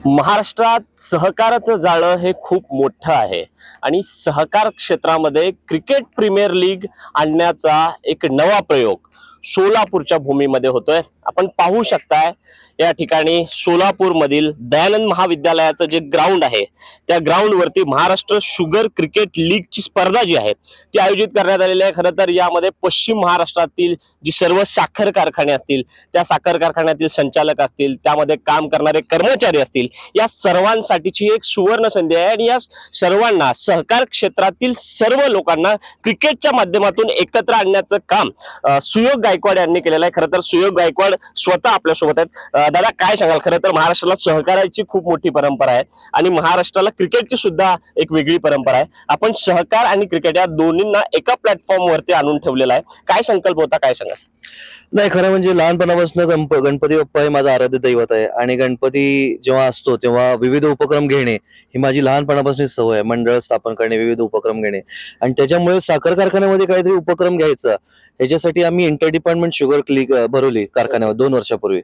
महाराष्ट्रात सहकाराचं जाळं हे खूप मोठं आहे आणि सहकार क्षेत्रामध्ये क्रिकेट प्रीमियर लीग आणण्याचा एक नवा प्रयोग सोलापूरच्या भूमीमध्ये होतोय। आपण पाहू शकताय या ठिकाणी सोलापूरमधील दयानंद महाविद्यालयाचं जे ग्राउंड आहे त्या ग्राउंडवरती महाराष्ट्र शुगर क्रिकेट लीगची स्पर्धा जी आहे ती आयोजित करण्यात आलेली आहे। खरं तर यामध्ये पश्चिम महाराष्ट्रातील जी सर्व साखर कारखाने असतील, त्या साखर कारखान्यातील संचालक असतील, त्यामध्ये काम करणारे कर्मचारी असतील, या सर्वांसाठीची एक सुवर्ण संधी आहे आणि या सर्वांना सहकार क्षेत्रातील सर्व लोकांना क्रिकेटच्या माध्यमातून एकत्र आणण्याचं काम सुयोग गायकवाड यांनी केलेलं आहे। खरं तर सुयोग गायकवाड स्वतः आपल्या सोबत आहेत। दादा, काय सांगाल? खरं तर महाराष्ट्राला सहकाराची खूप मोठी परंपरा आहे आणि महाराष्ट्राला क्रिकेटची सुद्धा एक वेगळी परंपरा आहे। आपण सहकार आणि क्रिकेट या दोन्हींना एका प्लॅटफॉर्म वरती आणून ठेवलेला आहे। काय संकल्प होता, काय सांगाल? नाही, खरं म्हणजे लहानपणापासून गणपती बाप्पा हे माझं आराध्य दैवत आहे आणि गणपती जेव्हा असतो तेव्हा विविध उपक्रम घेणे ही माझी लहानपणापासून सवय आहे। मंडळ स्थापन करणे, विविध उपक्रम घेणे आणि त्याच्यामुळे साखर कारखान्यामध्ये काहीतरी उपक्रम घ्यायचा ह्याच्यासाठी आम्ही इंटर डिपार्टमेंट शुगर क्लिक भरवली कारखान्यावर 2 वर्षापूर्वी।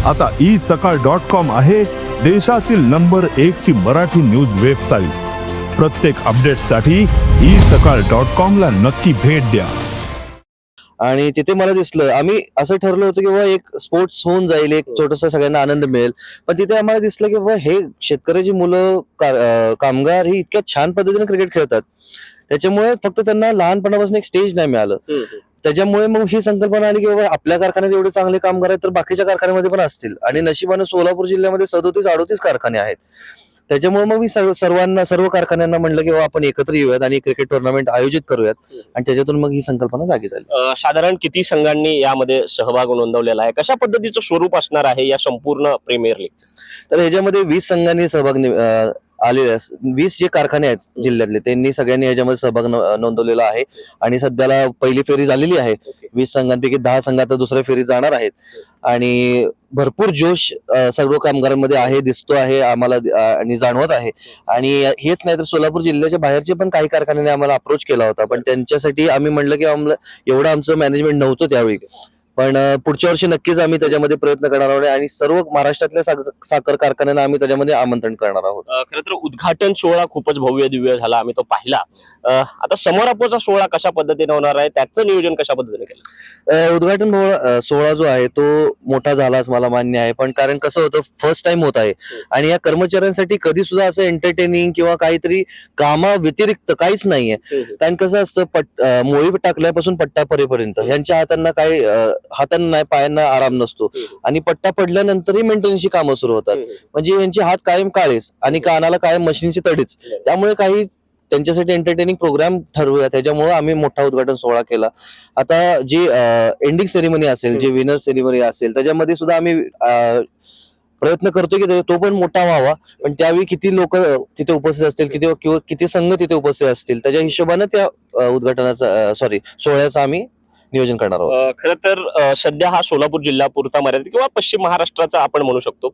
आता isakal.com आहे देशातील नंबर 1 ची मराठी न्यूज वेबसाईट। प्रत्येक अपडेटसाठी isakal.com ला नक्की भेट द्या। आणि तिथे मला दिसलं, आम्ही असं ठरलं होतं की बाबा एक स्पोर्ट्स होऊन जाईल, एक छोटासा सगळ्यांना आनंद मिळेल, पण तिथे आम्हाला दिसलं की बाबा हे शेतकऱ्याची मुलं कामगार ही इतक्या छान पद्धतीने क्रिकेट खेळतात, त्याच्यामुळे फक्त त्यांना लहानपणापासून एक स्टेज नाही मिळालं। त्याच्यामुळे मग ही संकल्पना आली की बाबा आपल्या कारखान्यात एवढे चांगले कामगार आहेत तर बाकीच्या कारखान्यामध्ये पण असतील आणि नशिबानं सोलापूर जिल्ह्यामध्ये 37-38 कारखाने आहेत। त्याच्यामुळे मग मी सर्व कारखान्यांना म्हणलं की आपण एकत्र येऊयात आणि क्रिकेट टुर्नामेंट आयोजित करूयात आणि त्याच्यातून मग ही संकल्पना जागी झाली। साधारण किती संघांनी यामध्ये सहभाग नोंदवलेला आहे? कशा पद्धतीचं स्वरूप असणार आहे या संपूर्ण प्रीमियर लीगचं? तर ह्याच्यामध्ये 20 संघांनी सहभाग आलेले, 20 जे कारखाने आहेत जिल्ह्यातले त्यांनी सगळ्यांनी याच्यामध्ये सहभाग नोंदवलेला आहे आणि सध्याला पहिली फेरी झालेली आहे। 20 संघांपैकी 10 संघ आता दुसऱ्या फेरीत जाणार आहेत आणि भरपूर जोश सर्व कामगारांमध्ये आहे, दिसतो आहे आम्हाला आणि जाणवत आहे। आणि हेच नाही तर सोलापूर जिल्ह्याच्या बाहेरचे पण काही कारखान्याने आम्हाला अप्रोच केला होता, पण त्यांच्यासाठी आम्ही म्हणलं की एवढं आमचं मॅनेजमेंट नव्हतं त्यावेळी, पण पुढच्या वर्षी नक्कीच आम्ही त्याच्यामध्ये प्रयत्न करणार आहोत आणि सर्व महाराष्ट्रातल्या साखर कारखान्यांना आम्ही त्याच्यामध्ये आमंत्रण करणार आहोत। खरं तर उद्घाटन सोहळा खूपच भव्य दिव्य झाला, आम्ही तो पाहिला। आता समारोपाचा सोहळा कशा पद्धतीने होणार आहे, त्याचं नियोजन कशा पद्धतीने केलं? उद्घाटन सोहळा जो आहे तो मोठा झालाच मला मान्य आहे, पण कारण कसं होतं, फर्स्ट टाइम होत आहे आणि या कर्मचाऱ्यांसाठी कधी सुद्धा असं एंटरटेनिंग किंवा काहीतरी कामा व्यतिरिक्त काहीच नाहीये। कारण कसं असतं, मोळी टाकल्यापासून पट्टा पडेपर्यंत यांच्या हातांना नाही, पायांना आराम नसतो आणि पट्टा पडल्यानंतरही मेंटेनन्सची कामं सुरू होतात, म्हणजे यांचे हात कायम काळेच आणि कानाला कायम मशीनची तडीच। त्यामुळे काही त्यांच्यासाठी एंटरटेनिंग प्रोग्राम ठरवूया, त्याच्यामुळे आम्ही मोठा उद्घाटन सोहळा केला। आता जी एंडिंग सेरेमनी असेल, जे विनर सेरेमनी असेल, त्याच्यामध्ये सुद्धा आम्ही प्रयत्न करतोय की तो पण मोठा व्हावा, पण त्यावेळी किती लोक तिथे उपस्थित असतील किंवा किती संघ तिथे उपस्थित असतील त्याच्या हिशोबाने त्या सोहळ्याचं आम्ही नियोजन करणार आहोत। खरं तर सध्या हा सोलापूर जिल्हा पुरता मर्यादित किंवा पश्चिम महाराष्ट्राचा आपण म्हणू शकतो।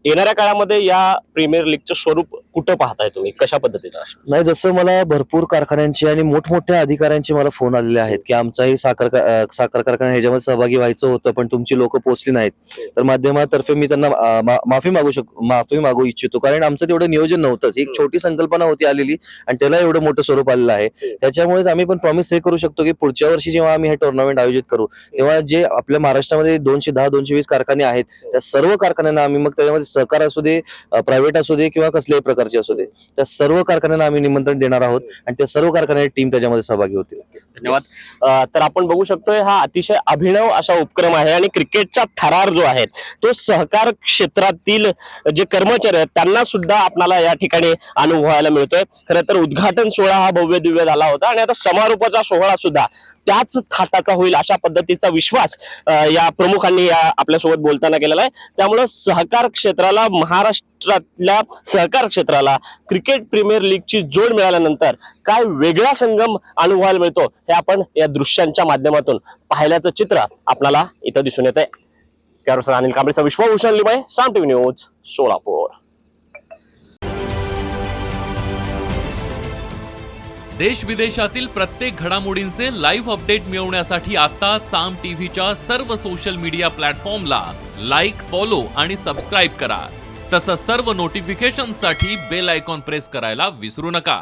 येणाऱ्या काळामध्ये या प्रीमियर लीगचं स्वरूप कुठं पाहताय तुम्ही, कशा पद्धतीनं? नाही, जसं मला भरपूर कारखान्यांची आणि मोठमोठ्या अधिकाऱ्यांचे मला फोन आलेले आहेत की आमचाही साखर कारखाना ह्याच्यामध्ये सहभागी व्हायचं होतं, पण तुमची लोक पोहोचली नाहीत, तर माध्यमातर्फे मी त्यांना माफी मागू इच्छितो, कारण आमचं तेवढं नियोजन नव्हतंच। एक छोटी संकल्पना होती आलेली आणि त्याला एवढं मोठं स्वरूप आलेलं आहे। त्याच्यामुळेच आम्ही पण प्रॉमिस हे करू शकतो की पुढच्या वर्षी जेव्हा आम्ही हे टुर्नामेंट आयोजित करू तेव्हा जे आपल्या महाराष्ट्रामध्ये 210-220 कारखाने आहेत त्या सर्व कारखान्यांना आम्ही, मग त्याच्यामध्ये सहकार असू दे, प्रायव्हेट असू दे किंवा कसल्याही प्रकारचे असू दे, त्या सर्व कारखान्यांना आम्ही निमंत्रण देणार आहोत आणि त्या सर्व कारखान्याची टीम त्याच्यामध्ये सहभागी होतील। धन्यवाद। तर आपण बघू शकतोय हा अतिशय अभिनव असा उपक्रम आहे आणि क्रिकेटचा थरार जो आहे तो सहकार क्षेत्रातील जे कर्मचारी आहेत त्यांना सुद्धा आपल्याला या ठिकाणी अनुभवायला मिळतोय। खरं तर उद्घाटन सोहळा हा भव्य दिव्य झाला होता आणि आता समारोपाचा सोहळा सुद्धा त्याच थाटाचा होईल अशा पद्धतीचा विश्वास या प्रमुखांनी आपल्यासोबत बोलताना केलेला आहे। त्यामुळे सहकार क्षेत्राला, महाराष्ट्रातल्या सहकार क्षेत्राला क्रिकेट प्रीमियर लीगची जोड मिळाल्यानंतर काय वेगळा संगम अनुभवायला मिळतो हे आपण या दृश्यांच्या माध्यमातून पाहिल्याचं चित्र आपल्याला इथं दिसून येत आहे। कॅमेरामन अनिल कांबळेचा विश्वभूषण लिमाय, साम टीव्ही न्यूज, सोलापूर। देश विदेशातील प्रत्येक घडामोडींचे लाईव्ह अपडेट मिळवण्यासाठी आता साम टीव्हीच्या सर्व सोशल मीडिया प्लॅटफॉर्मला लाईक, फॉलो आणि सबस्क्राईब करा। तसंच सर्व नोटिफिकेशनसाठी बेल आयकॉन प्रेस करायला विसरू नका.